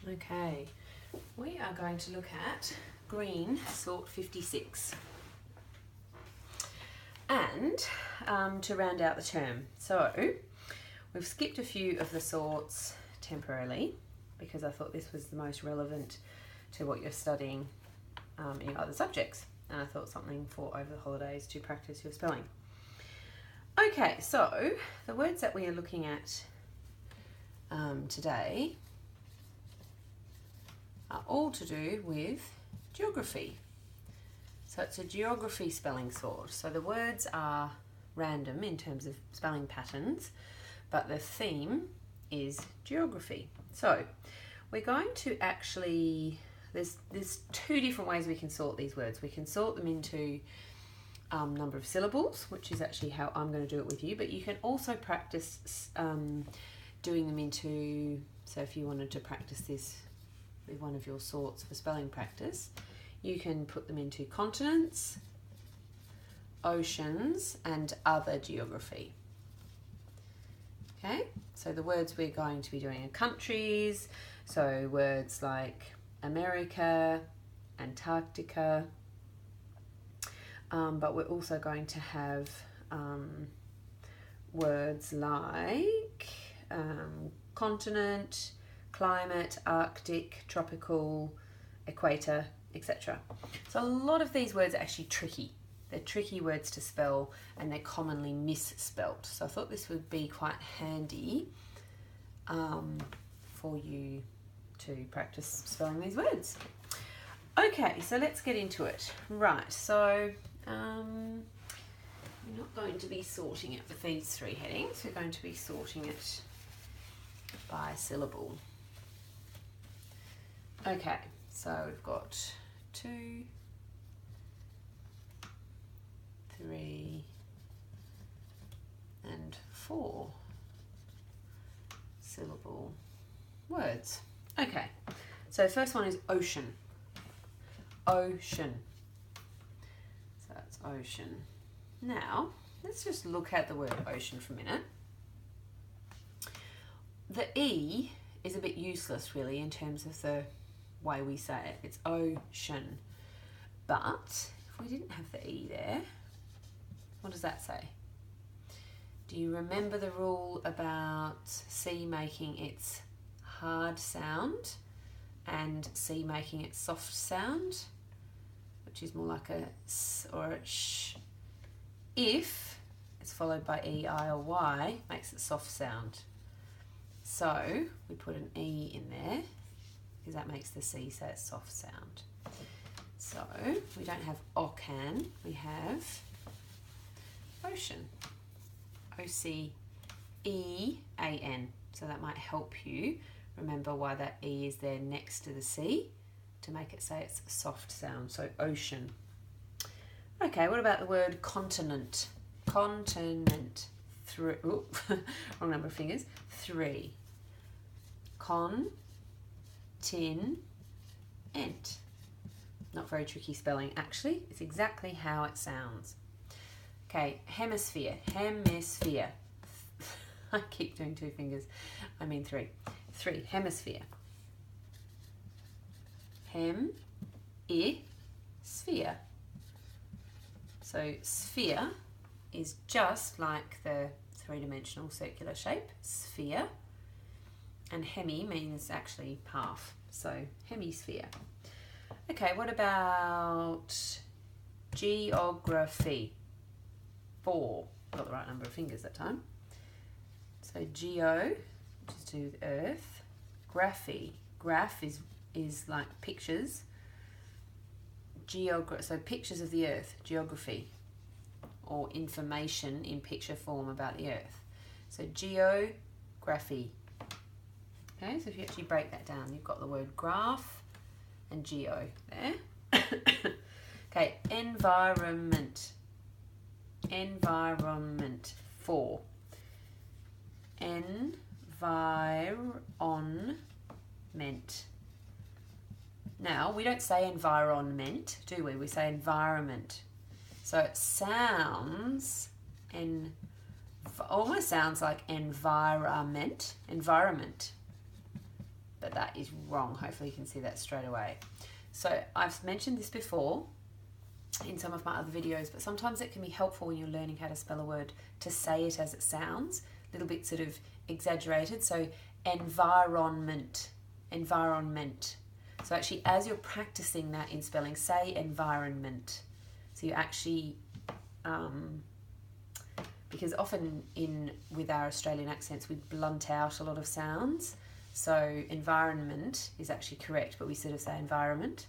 Okay, we are going to look at green sort 56 and to round out the term. So we've skipped a few of the sorts temporarily because I thought this was the most relevant to what you're studying in other subjects, and I thought something for over the holidays to practice your spelling. Okay, so the words that we are looking at today are all to do with geography. So it's a geography spelling sort. So the words are random in terms of spelling patterns, but the theme is geography. So we're going to actually, there's two different ways we can sort these words. We can sort them into number of syllables, which is actually how I'm going to do it with you, but you can also practice doing them into, so if you wanted to practice this with one of your sorts for spelling practice, you can put them into continents, oceans, and other geography. Okay, so the words we're going to be doing are countries, so words like America, Antarctica, but we're also going to have words like continent, climate, Arctic, tropical, equator, etc. So a lot of these words are actually tricky. They're tricky words to spell and they're commonly misspelt. So I thought this would be quite handy for you to practice spelling these words. Okay, so let's get into it. Right, so we're not going to be sorting it with these three headings. We're going to be sorting it by syllable. Okay, so we've got 2, 3, and 4 syllable words. Okay, so the first one is ocean. Ocean. So that's ocean. Now, let's just look at the word ocean for a minute. The E is a bit useless really in terms of the way we say it. It's ocean. But if we didn't have the E there, what does that say? Do you remember the rule about C making its hard sound and C making its soft sound, which is more like a S or a sh? If it's followed by E, I, or Y, makes it soft sound. So we put an E in there because that makes the C say it's soft sound. So we don't have ocean, we have ocean. O-C-E-A-N. So that might help you remember why that E is there next to the C to make it say it's soft sound. So ocean. Okay, what about the word continent? Continent. Wrong number of fingers. 3. Con-tin-ent. Not very tricky spelling actually. It's exactly how it sounds. Okay, hemisphere. Hemisphere. I keep doing 2 fingers. I mean 3. 3. Hemisphere. Sphere. So sphere is just like the 3-dimensional circular shape, sphere, and hemi means actually half, so hemisphere. Okay, what about geography? 4. Got the right number of fingers that time. So geo, which is to do with earth. Graphy. Graph is like pictures. So pictures of the earth, geography, or information in picture form about the earth. So geography. Okay, so if you actually break that down, you've got the word graph and geo there. Okay, environment. Environment. 4. Environment. Now, we don't say environment, do we? We say environment. So it sounds, almost sounds like environment. but that is wrong. Hopefully you can see that straight away. So I've mentioned this before in some of my other videos, but sometimes it can be helpful when you're learning how to spell a word to say it as it sounds, a little bit sort of exaggerated. So environment, environment. So actually, as you're practicing that in spelling, say environment. So you actually, because often with our Australian accents, we blunt out a lot of sounds. So environment is actually correct, but we sort of say environment.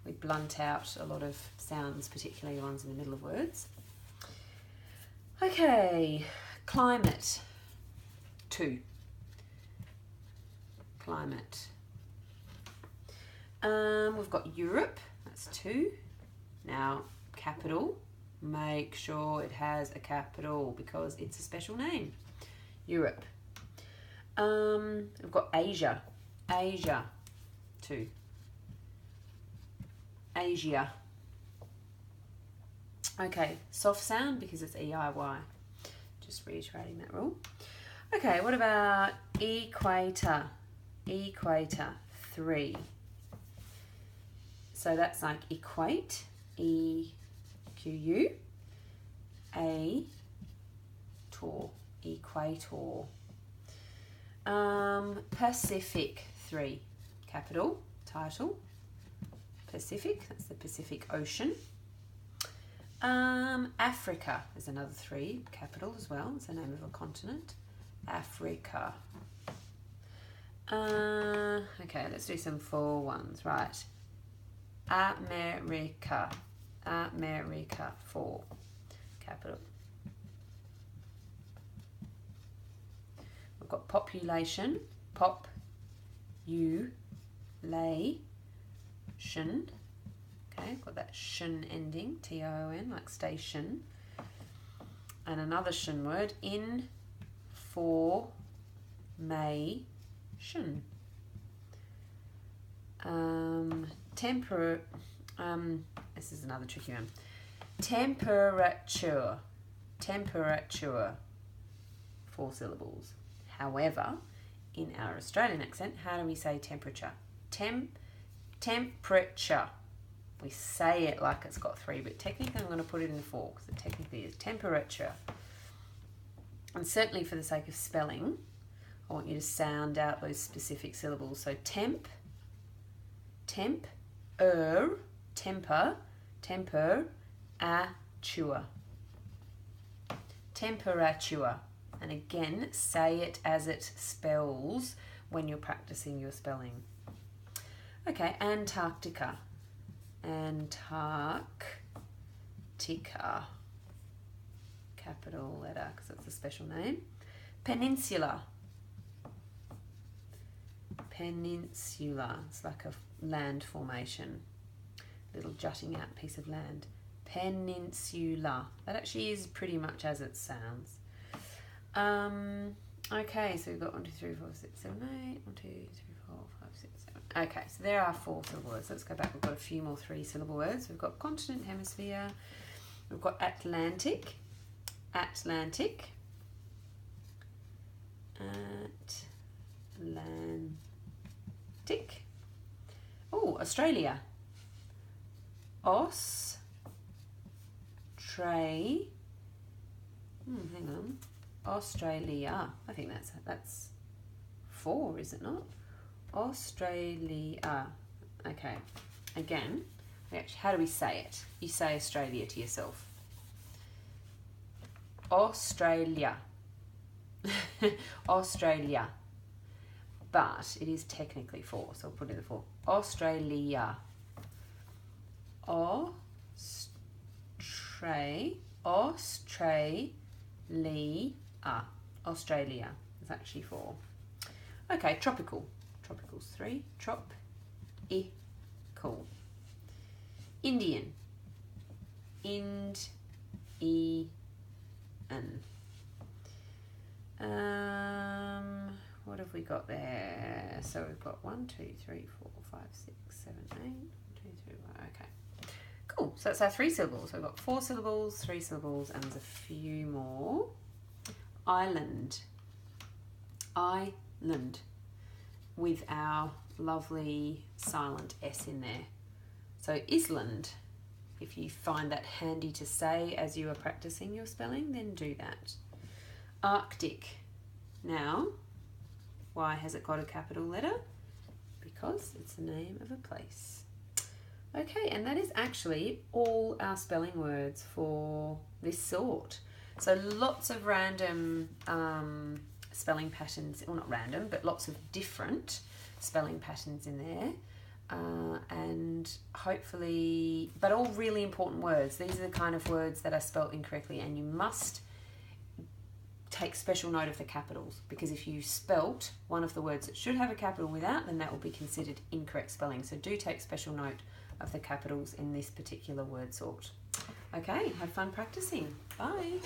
We blunt out a lot of sounds, particularly the ones in the middle of words. Okay, climate. 2. Climate. We've got Europe, that's 2. Now, capital, make sure it has a capital because it's a special name. Europe. We've got Asia, Asia, 2. Asia. Okay, soft sound because it's EIY. Just reiterating that rule. Okay, what about equator? Equator, 3. So that's like equate, E-Q-U, A-tor, equator. Pacific, 3. Capital, title, Pacific, that's the Pacific Ocean. Africa is another 3, capital as well, it's the name of a continent. Africa. Okay, let's do some 4 ones, right. America, America, 4, capital. We've got population, pop, you, lay, shun. Okay, got that shun ending, T-O-N, like station. And another shun word, in, for, may, shun. This is another tricky one. Temperature, temperature, 4 syllables. However, in our Australian accent, how do we say temperature? Temperature. We say it like it's got 3, but technically I'm going to put it in 4 because it technically is temperature. And certainly for the sake of spelling, I want you to sound out those specific syllables. So temp, temper, ature. Temperature. And again, say it as it spells when you're practicing your spelling. Okay, Antarctica. Antarctica. Capital letter because it's a special name. Peninsula. Peninsula. It's like a land formation. Little jutting out piece of land. Peninsula. That actually is pretty much as it sounds. Okay, so we've got 1, 2, 3, 4, 6, 7, 8. 1, 2, 3, 4, 5, 6, 7. Okay, so there are 4 syllable words. Let's go back. We've got a few more 3 syllable words. We've got continent, hemisphere. We've got Atlantic. Atlantic. Atlantic. Oh, Australia. Hang on. Australia. I think that's 4, is it not? Australia. Okay. Again, how do we say it? You say Australia to yourself. Australia. Australia. But it is technically 4, so I'll put in the 4. Australia. Australia. Australia is actually 4. Okay, tropical. Tropical's 3. Tropical. Indian. What have we got there? So we've got 1, 2, 3, 4, 5, 6, 7, 8. 1, 2, 3, 4. Okay. Cool. So that's our 3 syllables. So we've got 4 syllables, 3 syllables, and there's a few more. Island. Island. with our lovely silent S in there. So Island, if you find that handy to say as you are practicing your spelling, then do that. Arctic. Now, why has it got a capital letter? Because it's the name of a place. Okay, and that is actually all our spelling words for this sort. So lots of random spelling patterns, well not random, but lots of different spelling patterns in there. And hopefully, but all really important words. These are the kind of words that are spelt incorrectly, and you must take special note of the capitals, because if you spelt one of the words that should have a capital without, then that will be considered incorrect spelling. So do take special note of the capitals in this particular word sort. Okay, have fun practicing. Bye.